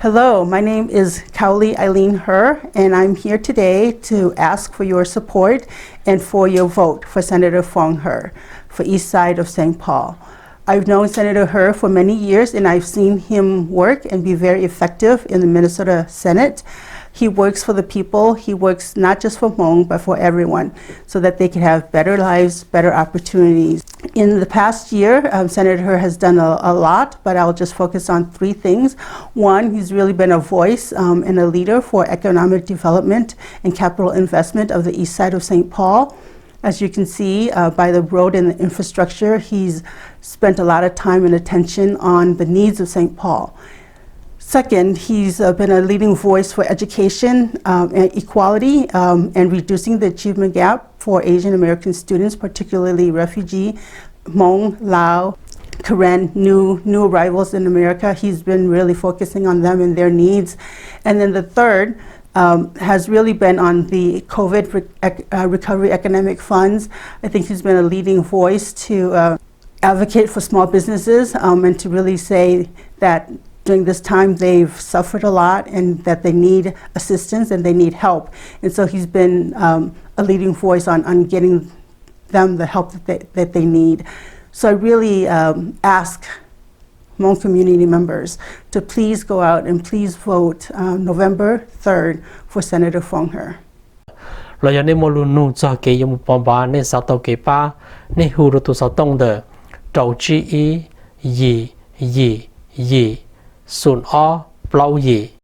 Hello, my name is Ilean, and I'm here today to ask for your support and for your vote for Senator Foung for East Side of St. Paul. I've known Senator for many years, and I've seen him work and be very effective in the Minnesota Senate. He works for the people. He works not just for Hmong, but for everyone, so that they can have better lives, better opportunities. In the past year, Senator has done a lot, but I'll just focus on three things. One, he's really been a voice and a leader for economic development and capital investment of the east side of St. Paul. As you can see by the road and the infrastructure, he's spent a lot of time and attention on the needs of St. Paul. Second, he's been a leading voice for education and equality and reducing the achievement gap for Asian American students, particularly refugee, Hmong, Lao, Karen, new arrivals in America. He's been really focusing on them and their needs. And then the third has really been on the COVID recovery economic funds. I think he's been a leading voice to advocate for small businesses and to really say that during this time they've suffered a lot and that they need assistance and they need help. And so he's been a leading voice on getting them the help that they need. So I really ask Hmong community members to please go out and please vote November 3rd for Senator Foung. Lo ya ne mo lu nu cha ke yum pom ba ne sa to ke pa ne hu ro tu sa tong de trâu chi yi yi yi yi sun o plau yi